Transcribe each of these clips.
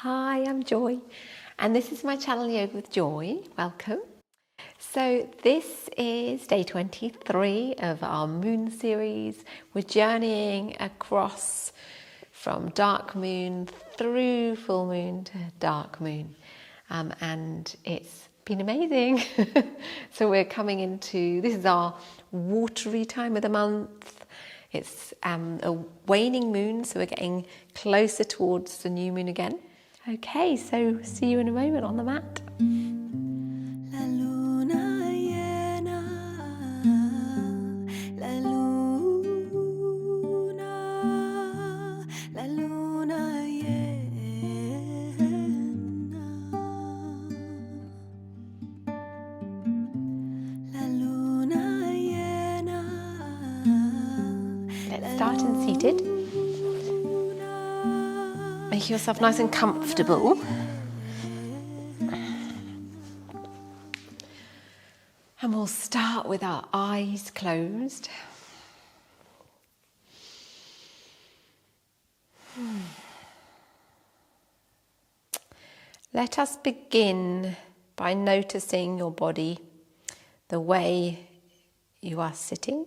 Hi, I'm Joy, and this is my channel Yoga with Joy. Welcome. So this is day 23 of our moon series. We're journeying across from dark moon through full moon to dark moon, and it's been amazing. So we're coming into, this is our watery time of the month. It's a waning moon, so we're getting closer towards the new moon again. Okay, so see you in a moment on the mat. La luna llena, la luna llena, la luna llena. Let's start in seated. Make yourself nice and comfortable. And we'll start with our eyes closed. Let us begin by noticing your body, the way you are sitting.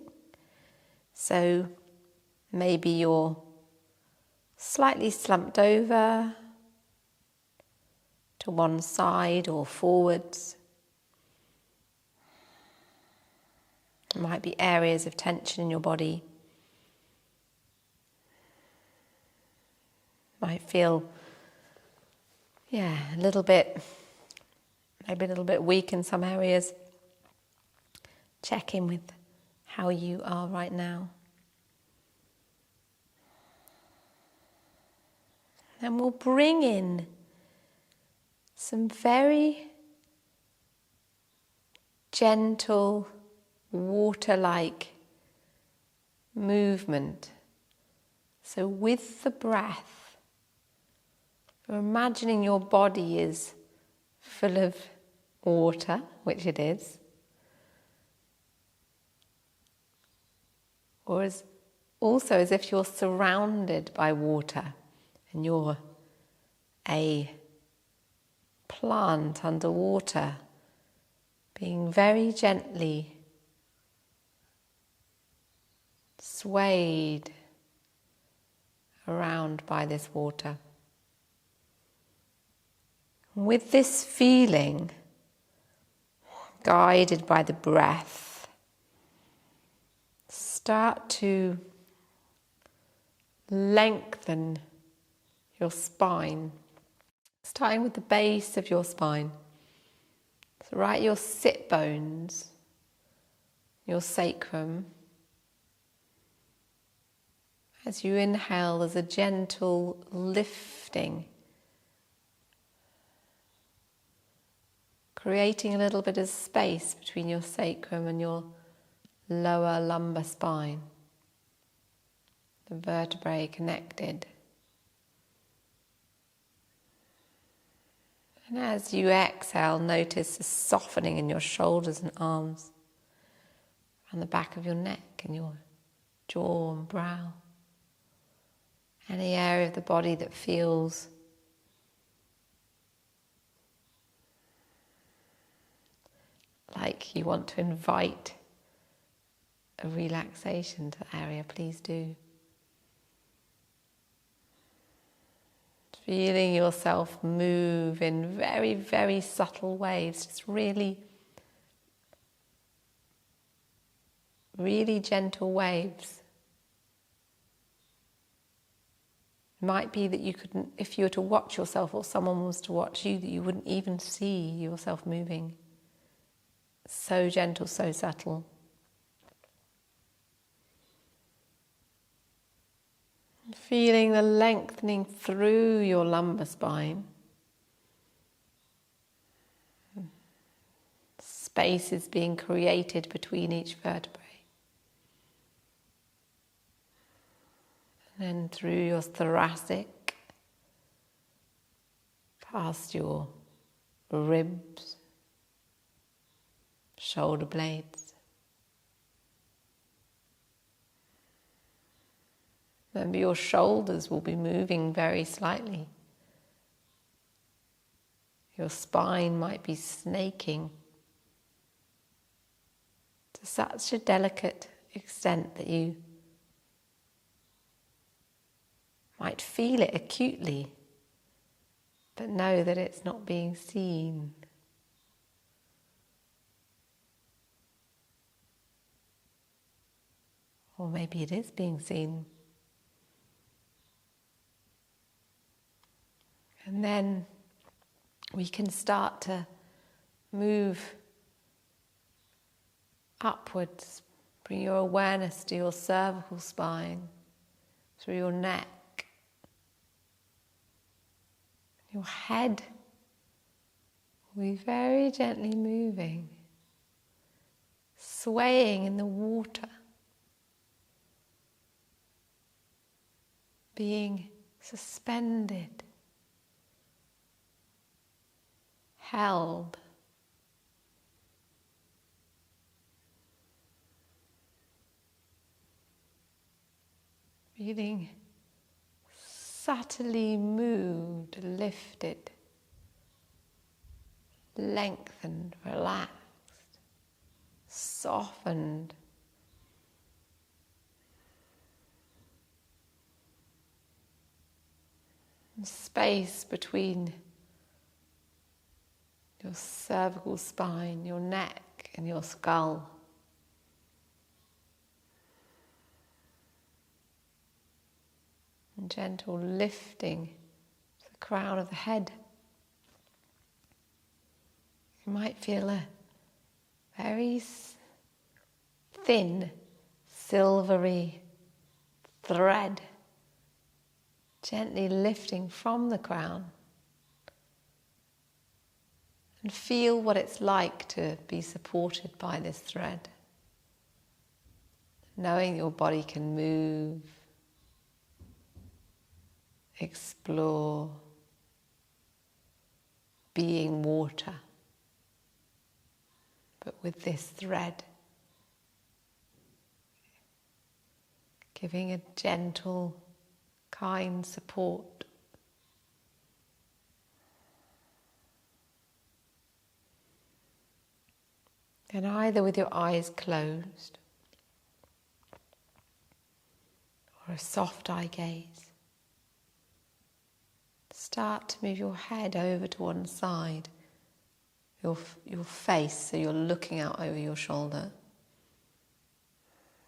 So maybe you're slightly slumped over to one side or forwards. There might be areas of tension in your body. Might feel, a little bit, maybe a little bit weak in some areas. Check in with how you are right now. And we'll bring in some very gentle, water-like movement. So with the breath, you're imagining your body is full of water, which it is, or also as if you're surrounded by water and you're a plant underwater, being very gently swayed around by this water. With this feeling, guided by the breath, start to lengthen your spine, starting with the base of your spine. So right at your sit bones, your sacrum. As you inhale, there's a gentle lifting, creating a little bit of space between your sacrum and your lower lumbar spine, the vertebrae connected. And as you exhale, notice a softening in your shoulders and arms, and the back of your neck and your jaw and brow. Any area of the body that feels like you want to invite a relaxation to the area, please do. Feeling yourself move in very, very subtle waves, just really, really gentle waves. It might be that you couldn't, if you were to watch yourself or someone was to watch you, that you wouldn't even see yourself moving. So gentle, so subtle. Feeling the lengthening through your lumbar spine. Space is being created between each vertebrae. And then through your thoracic, past your ribs, shoulder blades. Remember, your shoulders will be moving very slightly. Your spine might be snaking to such a delicate extent that you might feel it acutely, but know that it's not being seen. Or maybe it is being seen. And then we can start to move upwards, bring your awareness to your cervical spine, through your neck. Your head will be very gently moving, swaying in the water, being suspended, held. Feeling subtly moved, lifted, lengthened, relaxed, softened. And space between your cervical spine, your neck, and your skull. And gentle lifting to the crown of the head. You might feel a very thin, silvery thread gently lifting from the crown. And feel what it's like to be supported by this thread. Knowing your body can move, explore, being water, but with this thread, giving a gentle, kind support. And either with your eyes closed or a soft eye gaze, start to move your head over to one side, your face, so you're looking out over your shoulder.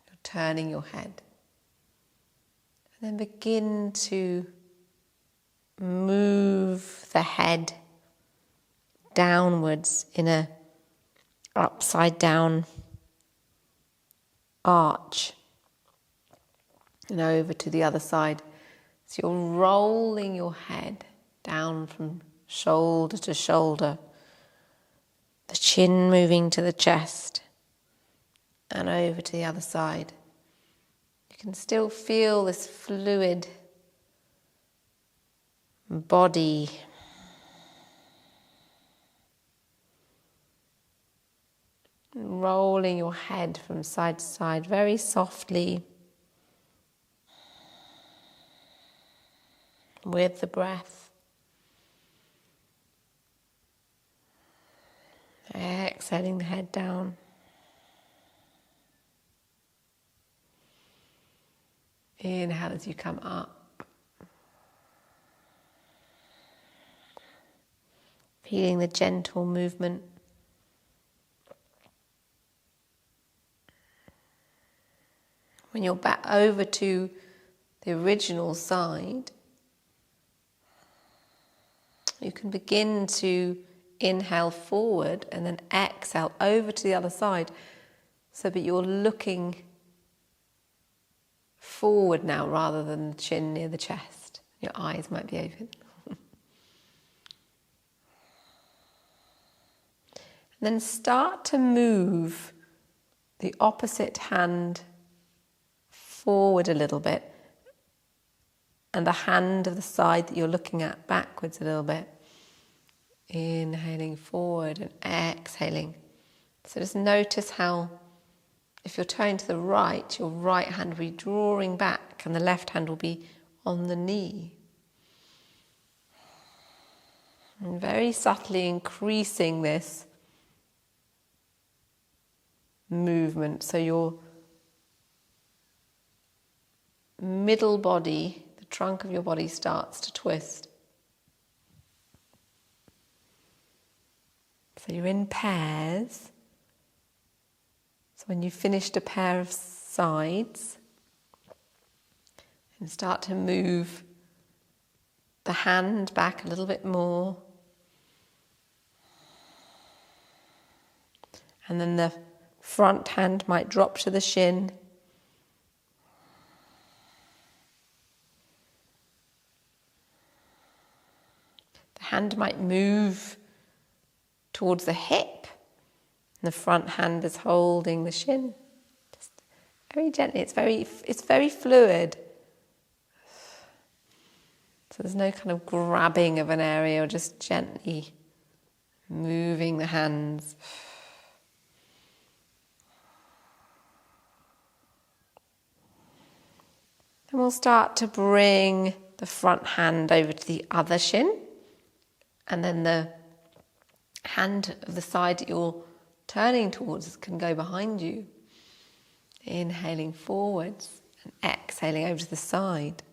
You're turning your head. And then begin to move the head downwards in a upside down arch and over to the other side. So you're rolling your head down from shoulder to shoulder, the chin moving to the chest and over to the other side. You can still feel this fluid body rolling your head from side to side very softly with the breath. Exhaling the head down. Inhale as you come up. Feeling the gentle movement. When you're back over to the original side, you can begin to inhale forward and then exhale over to the other side so that you're looking forward now rather than the chin near the chest. Your eyes might be open. And then start to move the opposite hand forward a little bit and the hand of the side that you're looking at backwards a little bit. Inhaling forward and exhaling. So just notice how if you're turning to the right, your right hand will be drawing back and the left hand will be on the knee. And very subtly increasing this movement. So your middle body, the trunk of your body, starts to twist. So you're in pairs. So when you've finished a pair of sides, and start to move the hand back a little bit more. And then the front hand might drop to the shin. The hand might move towards the hip. And the front hand is holding the shin. Just very gently. It's very fluid. So there's no kind of grabbing of an area, or just gently moving the hands. Then we'll start to bring the front hand over to the other shin, and then the hand of the side that you're turning towards can go behind you. Inhaling forwards and exhaling over to the side.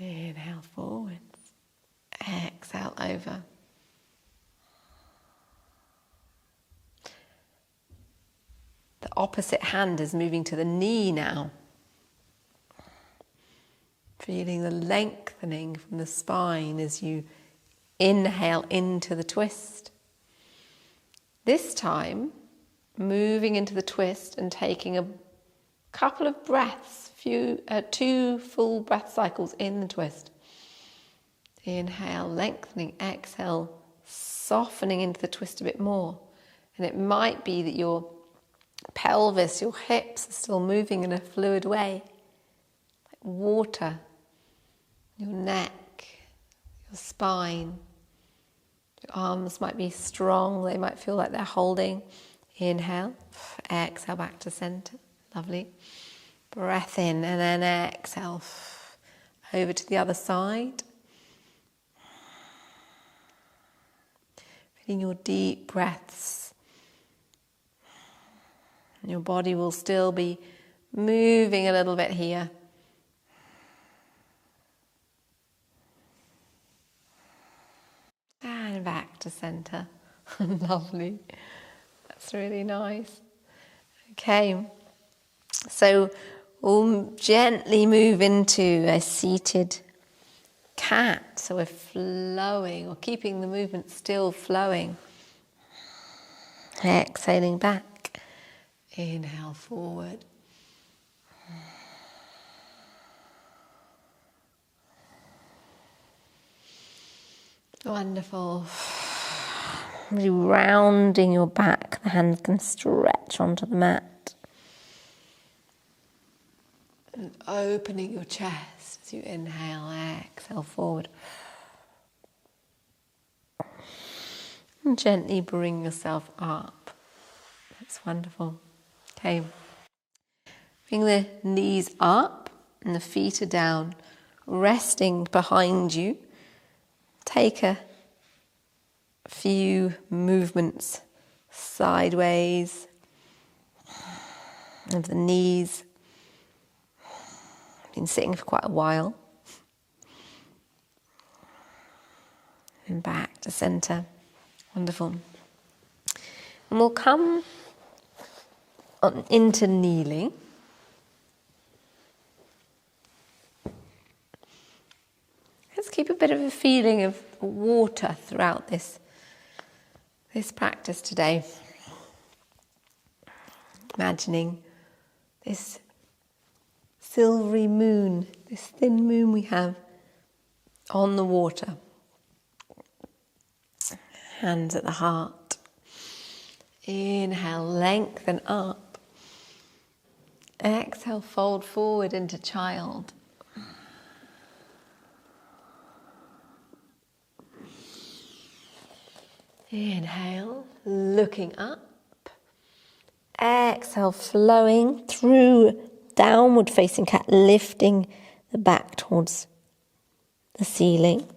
Inhale forwards, exhale over. The opposite hand is moving to the knee now. Feeling the lengthening from the spine as you inhale into the twist. This time, moving into the twist and taking a couple of breaths, 2 full breath cycles in the twist. Inhale, lengthening, exhale, softening into the twist a bit more. And it might be that your pelvis, your hips are still moving in a fluid way, like water. Your neck, your spine, your arms might be strong, they might feel like they're holding. Inhale, exhale back to center, lovely. Breath in and then exhale over to the other side. Feeling your deep breaths. And your body will still be moving a little bit here. And back to center. Lovely. That's really nice. Okay. So we'll gently move into a seated cat. So we're flowing, or keeping the movement still flowing. Exhaling back. Inhale forward. Wonderful. Really rounding your back. The hands can stretch onto the mat. And opening your chest as you inhale, exhale forward. And gently bring yourself up. That's wonderful. Okay. Bring the knees up and the feet are down, resting behind you. Take a few movements sideways of the knees. Been sitting for quite a while. And back to center. Wonderful. And we'll come on into kneeling. Let's keep a bit of a feeling of water throughout this practice today. Imagining this silvery moon, this thin moon we have on the water. Hands at the heart. Inhale, lengthen up. Exhale, fold forward into child. Inhale, looking up. Exhale, flowing through downward facing cat, lifting the back towards the ceiling.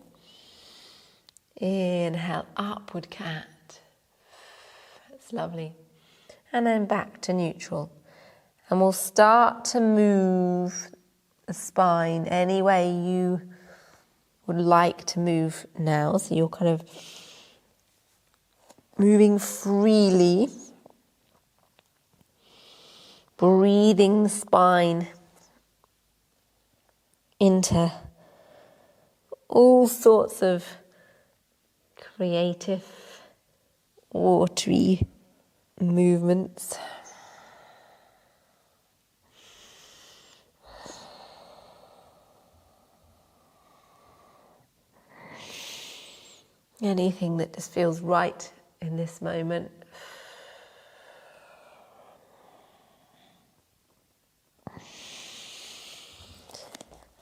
Inhale, upward cat. That's lovely. And then back to neutral. And we'll start to move the spine any way you would like to move now. So you're kind of moving freely, breathing the spine into all sorts of creative, watery movements. Anything that just feels right in this moment.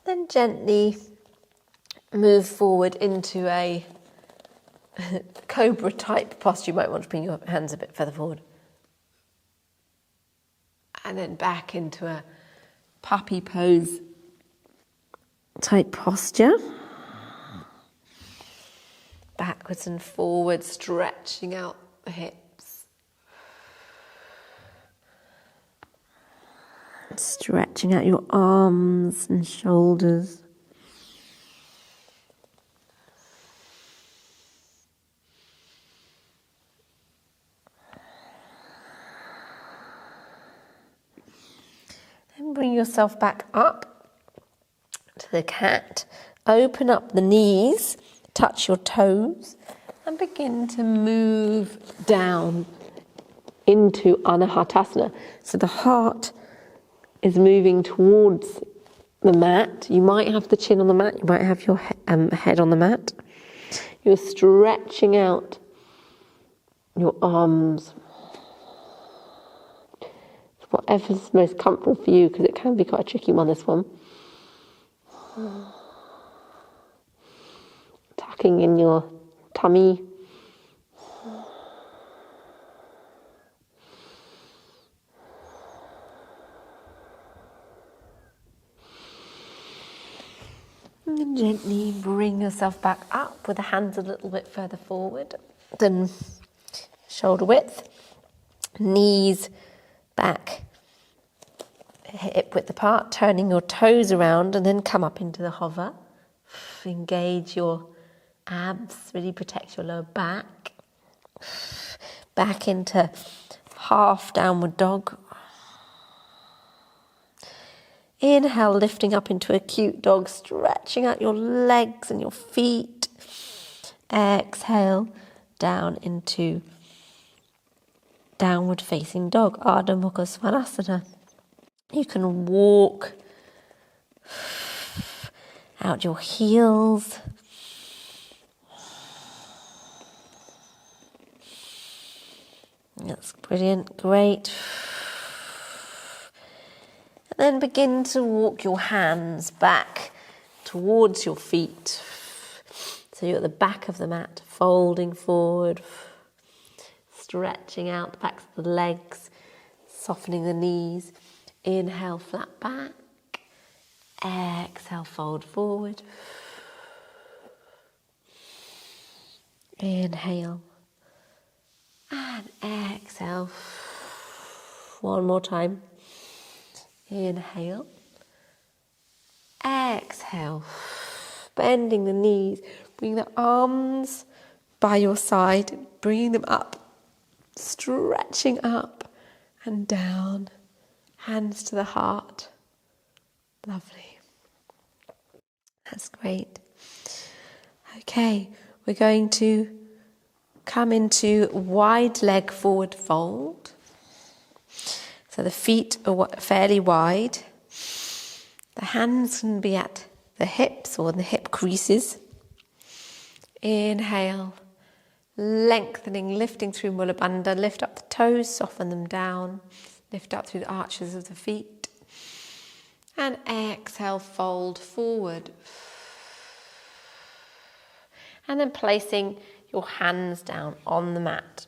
Then gently move forward into a cobra type posture. You might want to bring your hands a bit further forward. And then back into a puppy pose type posture. Backwards and forwards, stretching out the hips. Stretching out your arms and shoulders. Then bring yourself back up to the cat. Open up the knees, touch your toes, and begin to move down into Anahatasana. So the heart is moving towards the mat. You might have the chin on the mat, you might have your head on the mat. You're stretching out your arms. Whatever's most comfortable for you, because it can be quite a tricky one, this one. Tucking in your tummy. And then gently bring yourself back up with the hands a little bit further forward than shoulder width. Knees back, hip width apart, turning your toes around and then come up into the hover. Engage your abs, really protect your lower back. Back into half downward dog. Inhale, lifting up into a cute dog, stretching out your legs and your feet. Exhale, down into downward facing dog, Ardha Mukha Svanasana. You can walk out your heels. That's brilliant, great. And then begin to walk your hands back towards your feet. So you're at the back of the mat, folding forward, stretching out the backs of the legs, softening the knees. Inhale, flat back. Exhale, fold forward. Inhale. And exhale. One more time. Inhale. Exhale. Bending the knees. Bring the arms by your side. Bringing them up. Stretching up and down. Hands to the heart. Lovely. That's great. Okay, we're going to come into wide leg forward fold. So the feet are fairly wide. The hands can be at the hips or in the hip creases. Inhale, lengthening, lifting through Mula Bandha. Lift up the toes, soften them down. Lift up through the arches of the feet. And exhale, fold forward. And then placing your hands down on the mat.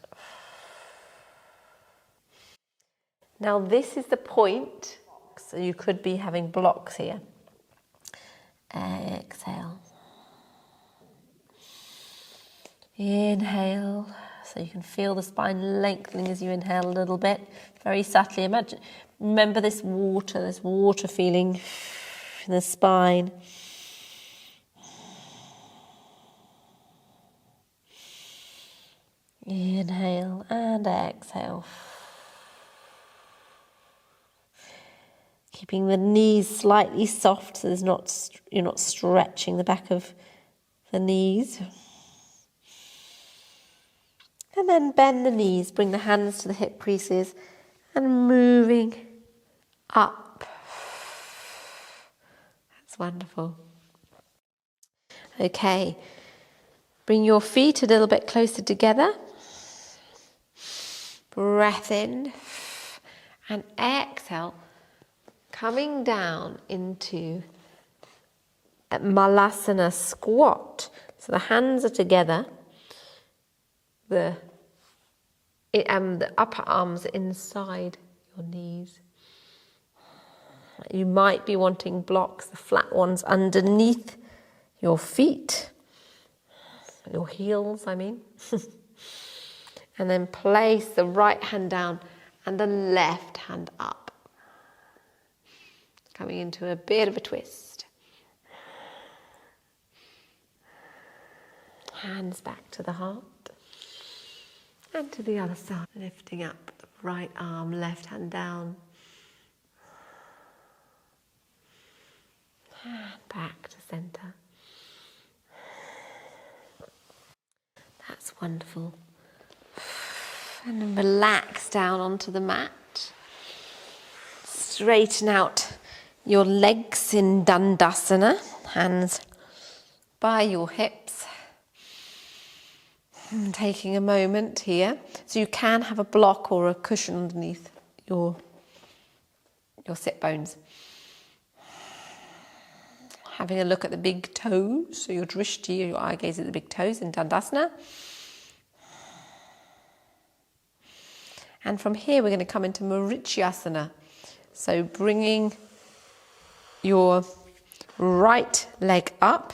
Now this is the point, so you could be having blocks here. Exhale. Inhale, so you can feel the spine lengthening as you inhale a little bit, very subtly. Remember this water feeling in the spine. Inhale and exhale. Keeping the knees slightly soft so you're not stretching the back of the knees. And then bend the knees, bring the hands to the hip creases and moving up. That's wonderful. Okay, bring your feet a little bit closer together. Breath in and exhale, coming down into a Malasana squat. So the hands are together. The upper arms inside your knees. You might be wanting blocks, the flat ones underneath your feet, your heels, I mean. And then place the right hand down and the left hand up. Coming into a bit of a twist. Hands back to the heart. And to the other side, lifting up the right arm, left hand down. And back to center. That's wonderful. And then relax down onto the mat. Straighten out your legs in Dandasana. Hands by your hips. And taking a moment here. So you can have a block or a cushion underneath your sit bones. Having a look at the big toes. So your drishti, your eye gaze at the big toes in Dandasana. And from here we're going to come into Marichyasana. So bringing your right leg up.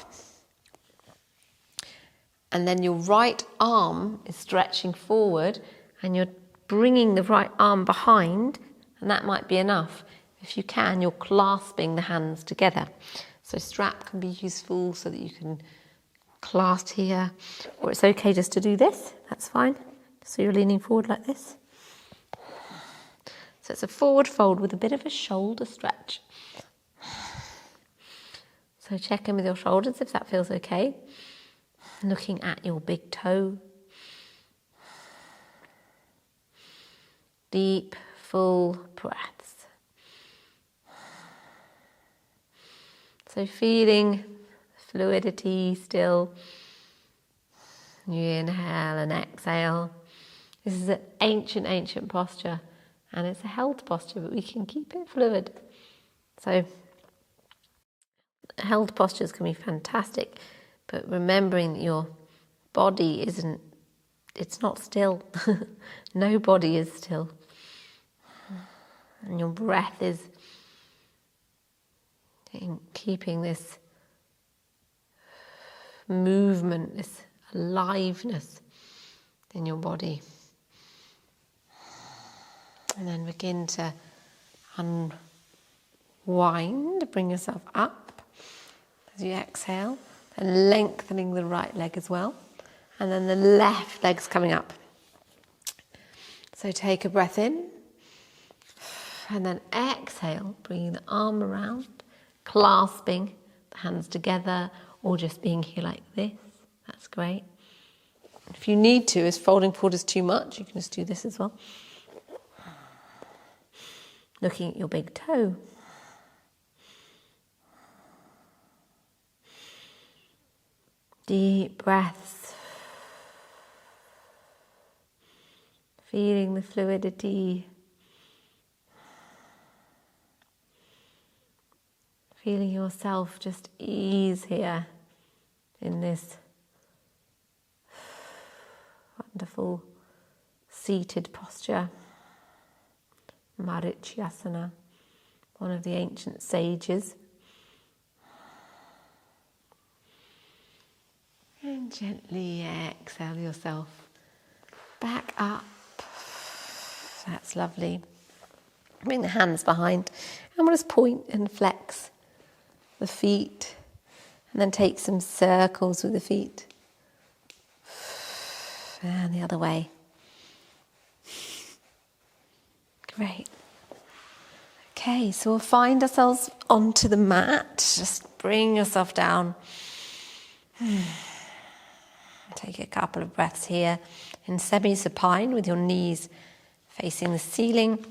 And then your right arm is stretching forward and you're bringing the right arm behind, and that might be enough. If you can, you're clasping the hands together. So strap can be useful so that you can clasp here, or it's okay just to do this, that's fine. So you're leaning forward like this. So it's a forward fold with a bit of a shoulder stretch. So check in with your shoulders if that feels okay. Looking at your big toe. Deep, full breaths. So feeling fluidity still. You inhale and exhale. This is an ancient posture, and it's a held posture, but we can keep it fluid. So held postures can be fantastic. But remembering that your body it's not still. No body is still. And your breath is keeping this movement, this aliveness in your body. And then begin to unwind, bring yourself up as you exhale. And lengthening the right leg as well. And then the left leg's coming up. So take a breath in. And then exhale, bringing the arm around, clasping the hands together, or just being here like this. That's great. If you need to, if folding forward is too much, you can just do this as well. Looking at your big toe. Deep breaths, feeling the fluidity, feeling yourself just ease here in this wonderful seated posture. Marichyasana, one of the ancient sages. And gently exhale yourself back up. That's lovely. Bring the hands behind and we'll just point and flex the feet and then take some circles with the feet. And the other way. Great. Okay, so we'll find ourselves onto the mat. Just bring yourself down. Take a couple of breaths here in semi-supine with your knees facing the ceiling,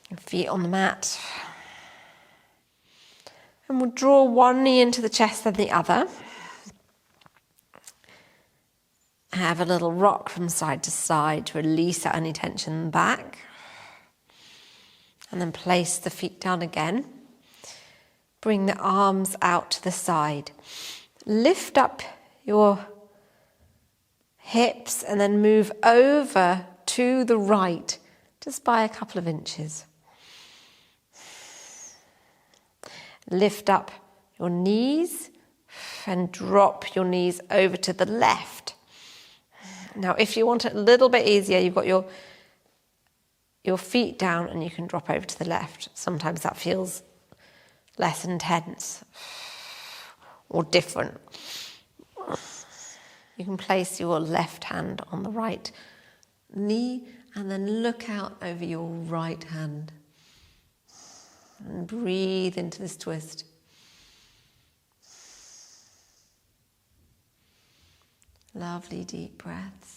your feet on the mat. And we'll draw one knee into the chest and the other. Have a little rock from side to side to release out any tension in the back. And then place the feet down again. Bring the arms out to the side. Lift up your hips and then move over to the right just by a couple of inches. Lift up your knees and drop your knees over to the left. Now, if you want it a little bit easier, you've got your feet down and you can drop over to the left. Sometimes that feels less intense or different. You can place your left hand on the right knee and then look out over your right hand. And breathe into this twist. Lovely deep breaths.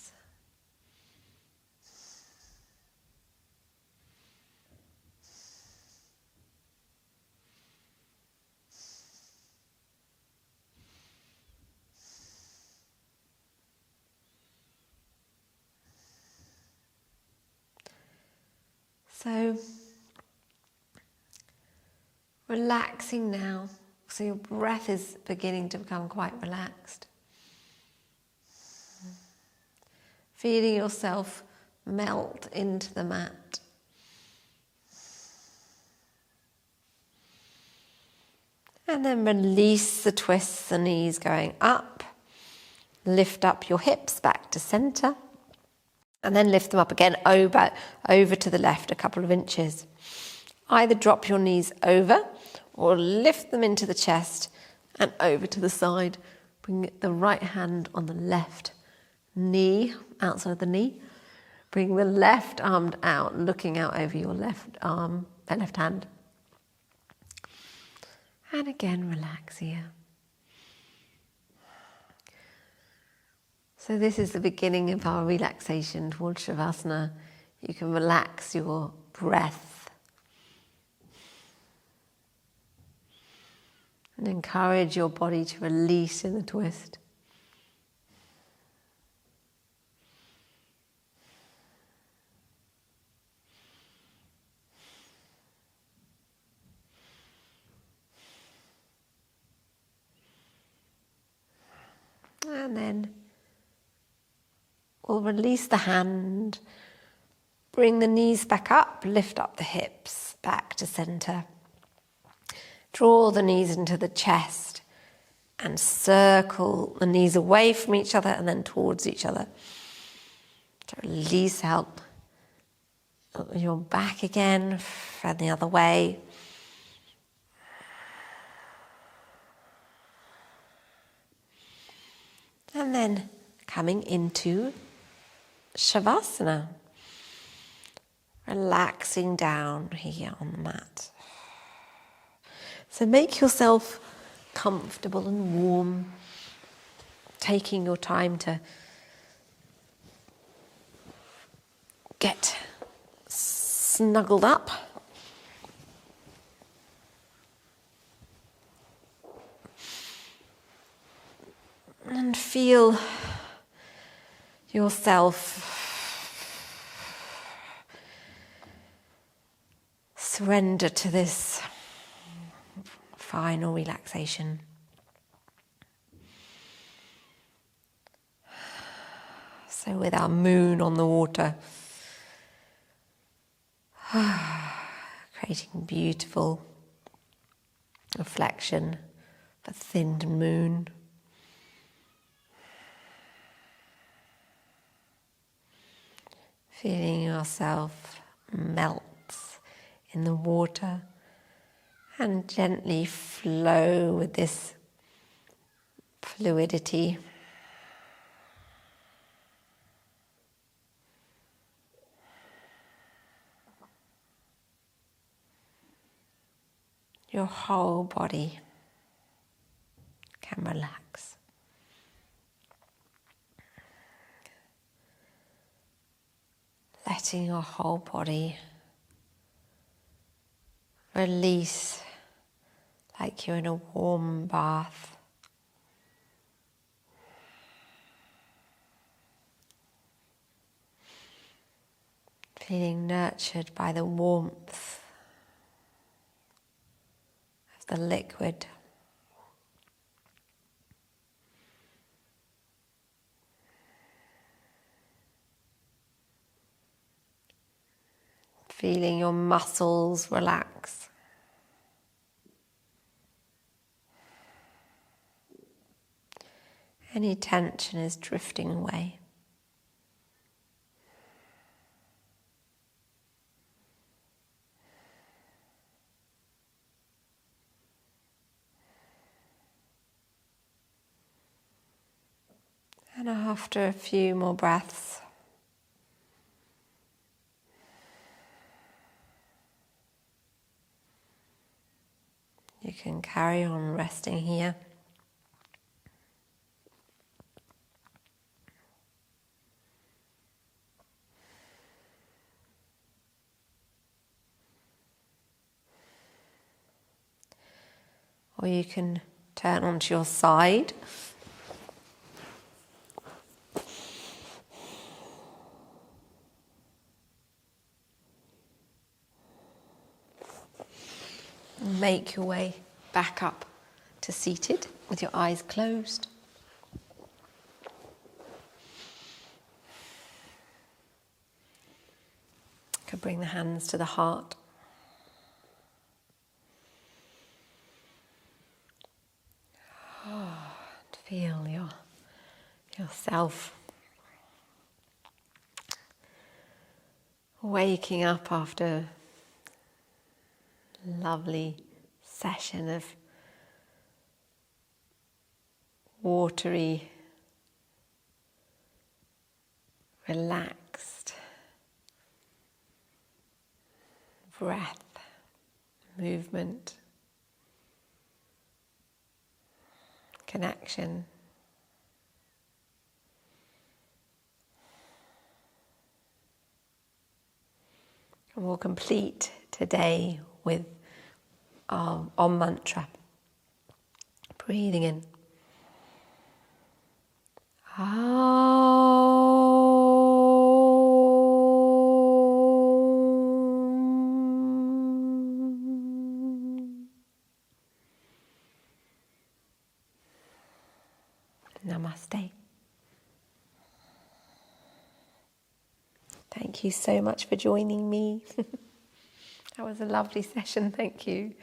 So, relaxing now, so your breath is beginning to become quite relaxed. Feeling yourself melt into the mat. And then release the twists, the knees going up. Lift up your hips back to center. And then lift them up again over to the left a couple of inches. Either drop your knees over or lift them into the chest and over to the side. Bring the right hand on the left knee, outside the knee. Bring the left arm out, looking out over your left arm, left hand. And again, relax here. So this is the beginning of our relaxation towards Savasana. You can relax your breath and encourage your body to release in the twist. And then we'll release the hand, bring the knees back up, lift up the hips back to center. Draw the knees into the chest and circle the knees away from each other and then towards each other. To release out your back again and the other way. And then coming into Savasana. Relaxing down here on the mat. So make yourself comfortable and warm, taking your time to get snuggled up. And feel yourself surrender to this final relaxation. So with our moon on the water, creating beautiful reflection of a thinned moon. Feeling yourself melt in the water and gently flow with this fluidity. Your whole body can relax. Letting your whole body release like you're in a warm bath. Feeling nurtured by the warmth of the liquid. Feeling your muscles relax. Any tension is drifting away. And after a few more breaths, you can carry on resting here. Or you can turn onto your side. And make your way back up to seated with your eyes closed. You can bring the hands to the heart. Feel yourself waking up after a lovely session of watery, relaxed breath, movement, connection. And we'll complete today with our Om mantra. Breathing in. Namaste. Thank you so much for joining me. That was a lovely session, thank you.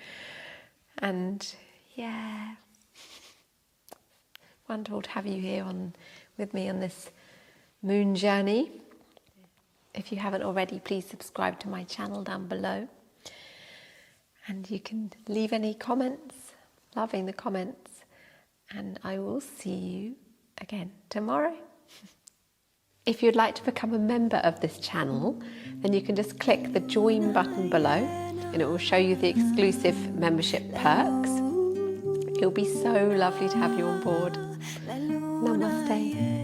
And yeah, wonderful to have you here with me on this moon journey. If you haven't already, please subscribe to my channel down below. And you can leave any comments, loving the comments. And I will see you again tomorrow. If you'd like to become a member of this channel, then you can just click the join button below and it will show you the exclusive membership perks. It'll be so lovely to have you on board. Namaste.